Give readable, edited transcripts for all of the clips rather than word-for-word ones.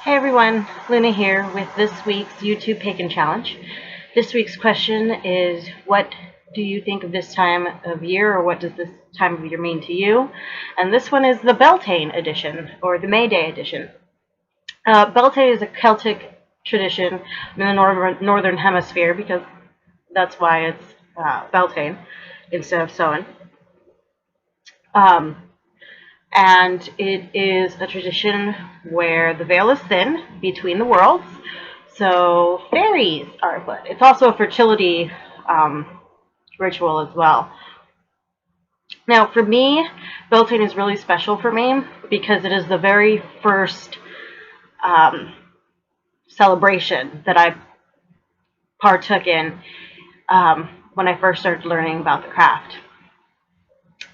Hey everyone, Luna here with this week's YouTube Pagan Challenge. This week's question is, what do you think of this time of year, or what does this time of year mean to you? And this one is the Beltane edition, or the May Day edition. Beltane is a Celtic tradition in the northern hemisphere, because that's why it's Beltane instead of Samhain. And it is a tradition where the veil is thin between the worlds, so fairies are afoot. It's also a fertility ritual as well. Now, for me, Beltane is really special for me because it is the very first celebration that I partook in when I first started learning about the craft.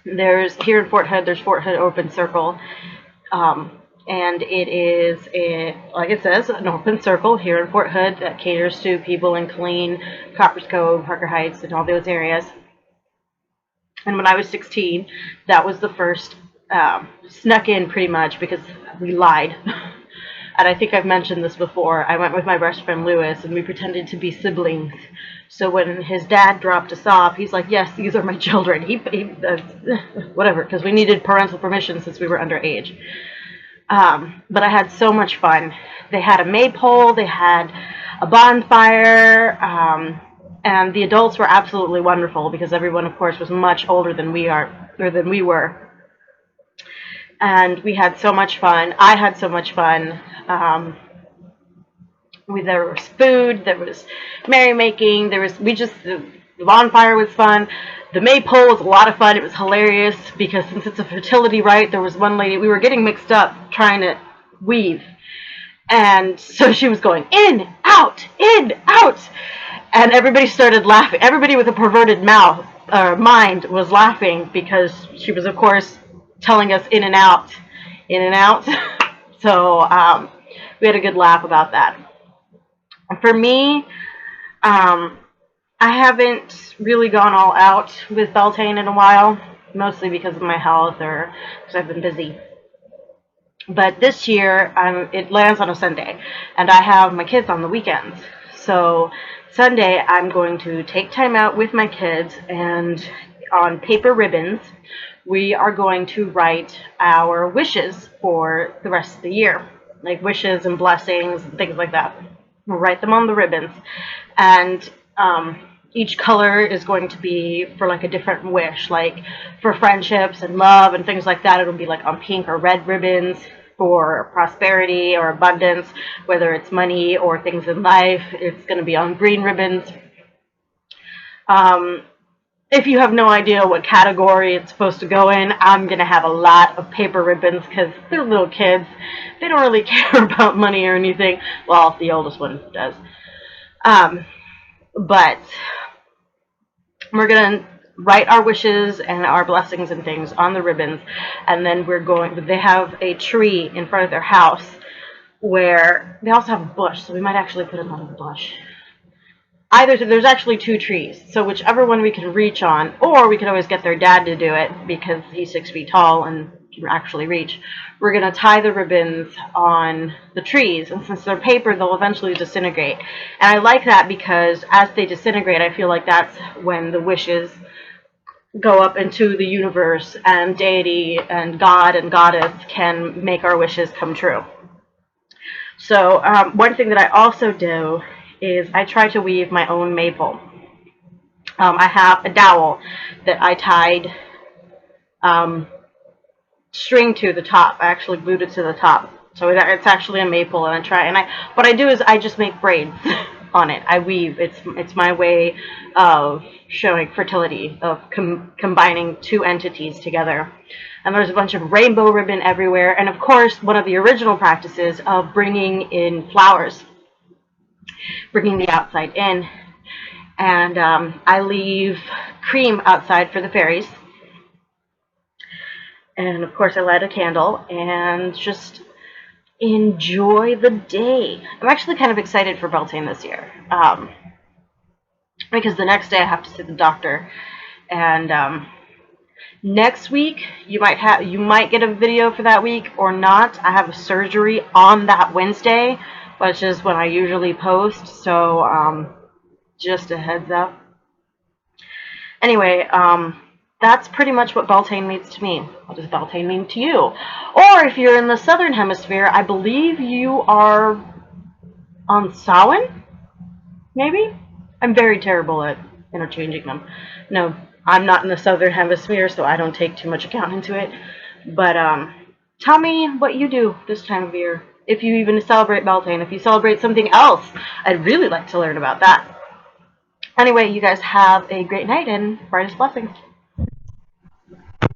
Here in Fort Hood, there's Fort Hood Open Circle, and it is, like it says, an open circle here in Fort Hood that caters to people in Killeen, Coppers Cove, Harker Heights, and all those areas. And when I was 16, that was the first, snuck in pretty much because we lied. And I think I've mentioned this before. I went with my best friend Lewis, and we pretended to be siblings. So when his dad dropped us off, he's like, "Yes, these are my children." Whatever, because we needed parental permission since we were underage. But I had so much fun. They had a maypole, they had a bonfire, and the adults were absolutely wonderful because everyone, of course, was much older than we were. And we had so much fun. I had so much fun. There was food, there was merrymaking, the bonfire was fun. The maypole was a lot of fun. It was hilarious because since it's a fertility rite, there was one lady, we were getting mixed up trying to weave. And so she was going in, out, and everybody started laughing. Everybody with a perverted mind was laughing because she was, of course, telling us in and out. So we had a good laugh about that. For me, I haven't really gone all out with Beltane in a while, mostly because of my health or because I've been busy. But this year, it lands on a Sunday, and I have my kids on the weekends. So Sunday, I'm going to take time out with my kids, and on paper ribbons, we are going to write our wishes for the rest of the year, like wishes and blessings and things like that. We'll write them on the ribbons, and each color is going to be for like a different wish. Like for friendships and love and things like that, it'll be like on pink or red ribbons. For prosperity or abundance, whether it's money or things in life, it's going to be on green ribbons. If you have no idea what category it's supposed to go in, I'm going to have a lot of paper ribbons because they're little kids. They don't really care about money or anything. Well, the oldest one does. But we're going to write our wishes and our blessings and things on the ribbons, and then they have a tree in front of their house where they also have a bush, so we might actually put it on the bush. There's actually 2 trees, so whichever one we can reach on, or we could always get their dad to do it because he's 6 feet tall and can actually reach. We're going to tie the ribbons on the trees, and since they're paper, they'll eventually disintegrate. And I like that because as they disintegrate, I feel like that's when the wishes go up into the universe, and deity and God and goddess can make our wishes come true. So one thing that I also do is I try to weave my own maypole. I have a dowel that I tied string to the top. I actually glued it to the top, so it's actually a maple. And what I do is I just make braids on it. I weave. It's my way of showing fertility, of combining 2 entities together. And there's a bunch of rainbow ribbon everywhere, and of course one of the original practices of bringing in flowers, bringing the outside in. And I leave cream outside for the fairies, and of course I light a candle and just enjoy the day. I'm actually kind of excited for Beltane this year, because the next day I have to see the doctor, and Next week, you might get a video for that week or not. I have a surgery on that Wednesday, which is when I usually post. So just a heads up. Anyway, that's pretty much what Beltane means to me. What does Beltane mean to you? Or if you're in the southern hemisphere, I believe you are on Samhain, maybe? I'm very terrible at interchanging them. No, I'm not in the southern hemisphere, so I don't take too much account into it. But tell me what you do this time of year. If you even celebrate Beltane, if you celebrate something else, I'd really like to learn about that. Anyway, you guys have a great night and brightest blessings.